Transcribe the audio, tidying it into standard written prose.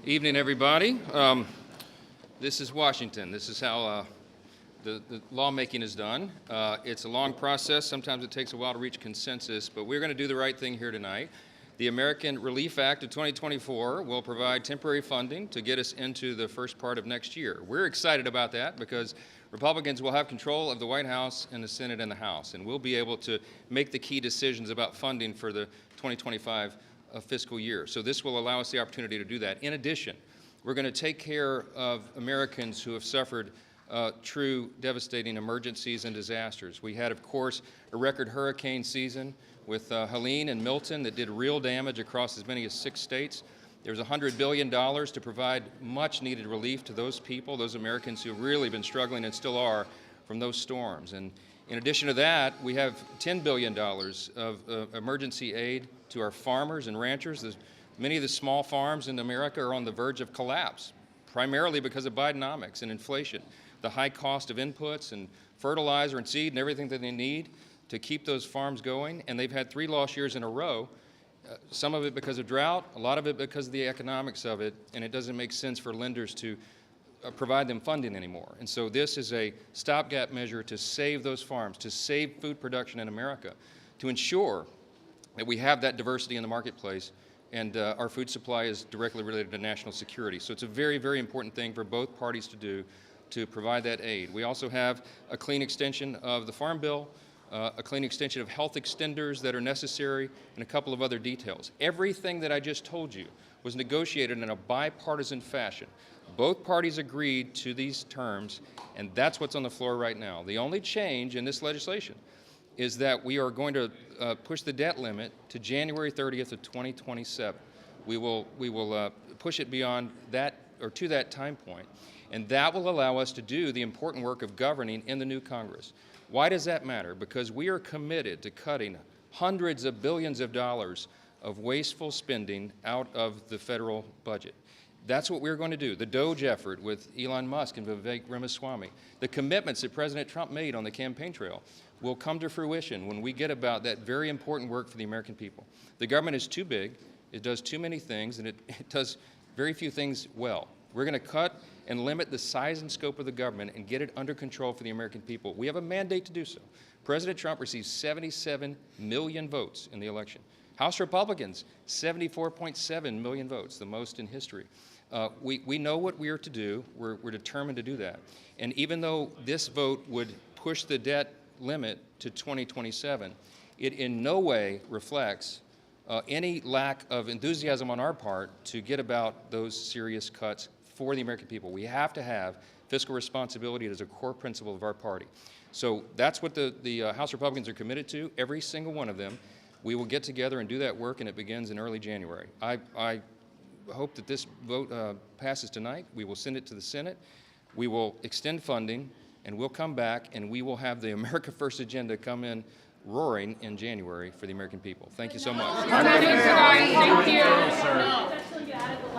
Evening, everybody. This is Washington. This is how the lawmaking is done. It's a long process. Sometimes it takes a while to reach consensus, but we're going to do the right thing here tonight. The American Relief Act of 2024 will provide temporary funding to get us into the first part of next year. We're excited about that because Republicans will have control of the White House and the Senate and the House, and we'll be able to make the key decisions about funding for the 2025 fiscal year. So this will allow us the opportunity to do that. In addition, we're going to take care of Americans who have suffered true devastating emergencies and disasters. We had, of course, a record hurricane season with Helene and Milton that did real damage across as many as 6 states. There's $100 billion to provide much needed relief to those people, those Americans who have really been struggling and still are from those storms. And in addition to that, we have $10 billion of emergency aid to our farmers and ranchers. Many of the small farms in America are on the verge of collapse, primarily because of Bidenomics and inflation, the high cost of inputs and fertilizer and seed and everything that they need to keep those farms going. And they've had 3 lost years in a row, some of it because of drought, a lot of it because of the economics of it, and it doesn't make sense for lenders to provide them funding anymore. And so this is a stopgap measure to save those farms, to save food production in America, to ensure that we have that diversity in the marketplace and our food supply is directly related to national security. So it's a very, very important thing for both parties to do to provide that aid. We also have a clean extension of the Farm Bill, a clean extension of health extenders that are necessary, and a couple of other details. Everything that I just told you was negotiated in a bipartisan fashion. Both parties agreed to these terms, and that's what's on the floor right now. The only change in this legislation is that we are going to push the debt limit to January 30th of 2027. We will push it beyond that or to that time point, and that will allow us to do the important work of governing in the new Congress. Why does that matter? Because we are committed to cutting hundreds of billions of dollars of wasteful spending out of the federal budget. That's what we're going to do. The DOGE effort with Elon Musk and Vivek Ramaswamy, the commitments that President Trump made on the campaign trail will come to fruition when we get about that very important work for the American people. The government is too big, it does too many things, and it does very few things well. We're going to cut and limit the size and scope of the government and get it under control for the American people. We have a mandate to do so. President Trump received 77 million votes in the election. House Republicans, 74.7 million votes, the most in history. We know what we are to do. We're determined to do that. And even though this vote would push the debt limit to 2027, it in no way reflects any lack of enthusiasm on our part to get about those serious cuts for the American people. We have to have fiscal responsibility as a core principle of our party. So that's what the House Republicans are committed to, every single one of them. We will get together and do that work, and it begins in early January. I hope that this vote passes tonight. We will send it to the Senate. We will extend funding, and we'll come back, and we will have the America First agenda come in roaring in January for the American people. Thank you so much. Thank you.